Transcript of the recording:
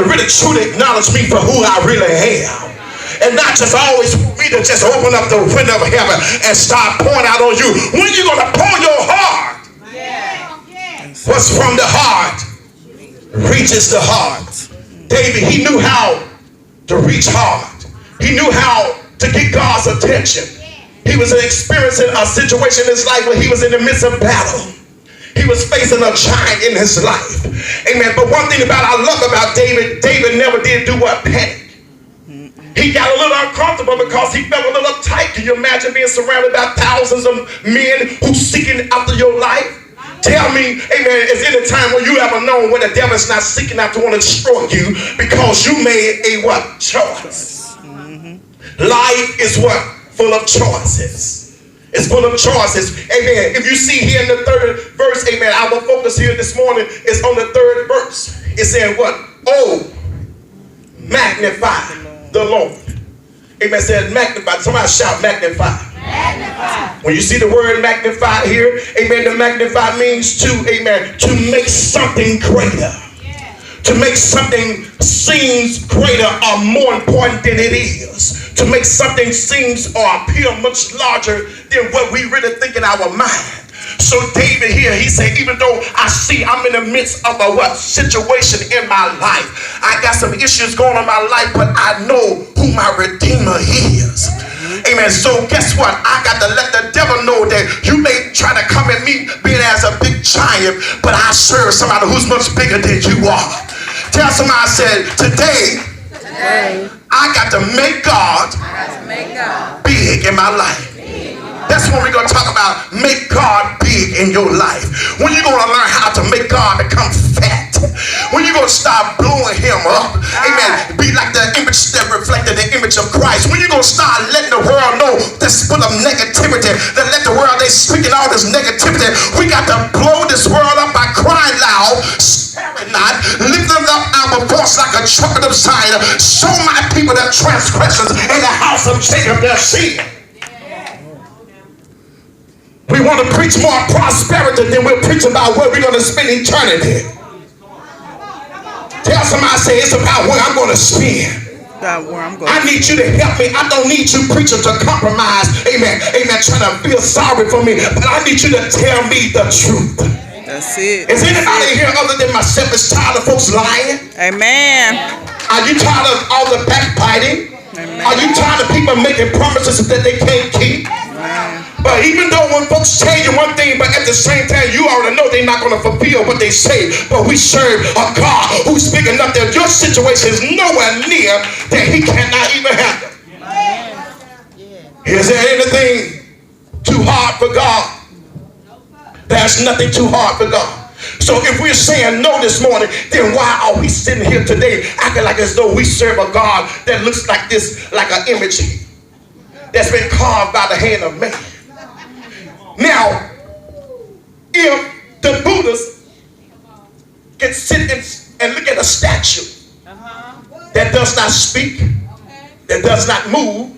to really truly acknowledge me for who I really am. And not just always me to just open up the window of heaven and start pouring out on you. When you going to pour your heart? What's from the heart reaches the heart. David, he knew how to reach hard. He knew how to get God's attention. He was experiencing a situation in his life where he was in the midst of battle. He was facing a giant in his life. Amen. But one thing I love about David, David never did do what? Panic. He got a little uncomfortable because he felt a little uptight. Can you imagine being surrounded by thousands of men who seeking after your life? Tell me, amen, is any time when you ever known when the devil is not seeking out to want to destroy you because you made a what? Choice. Life is what? Full of choices. It's full of choices. Amen. If you see here in the third verse, amen, our focus here this morning is on the third verse. It's saying what? Oh, magnify the Lord. Amen. Said magnify. Somebody shout magnify. Magnify. When you see the word magnify here, amen, to magnify means to, amen, to make something greater. Yeah. To make something seems greater or more important than it is. To make something seems or appear much larger than what we really think in our mind. So David here, he said, even though I see I'm in the midst of a what situation in my life, I got some issues going on in my life, but I know who my Redeemer is. Amen. So guess what? I got to let the devil know that you may try to come at me being as a big giant, but I serve somebody who's much bigger than you are. Tell somebody, I said, today I got to make God big in my life. That's when we're going to talk about make God big in your life. When you're going to learn how to make God become fat. When you're going to start blowing him up. Amen. Be like the image that reflected the image of Christ. When you're going to start letting the world know this full of negativity. That let the world, they speaking all this negativity. We got to blow this world up by crying loud, sparing not, lifting up our voice like a trumpet of Zion. Show my people their transgressions in the house of Jacob their sin. We want to preach more prosperity than we're preaching about where we're going to spend eternity. Tell somebody, say it's about where I'm going to spend. I need you to help me. I don't need you preachers to compromise. Amen. Amen. Trying to feel sorry for me. But I need you to tell me the truth. That's it. Is anybody here other than myself is tired of folks lying? Amen. Are you tired of all the backbiting? Amen. Are you tired of people making promises that they can't keep? Amen. But even though when folks tell you one thing, but at the same time, you already know they're not going to fulfill what they say. But we serve a God who's big enough that your situation is nowhere near that he cannot even handle. Is there anything too hard for God? There's nothing too hard for God. So if we're saying no this morning, then why are we sitting here today acting like as though we serve a God that looks like this, like an image that's been carved by the hand of man? Now, if the Buddhists can sit and look at a statue that does not speak, that does not move,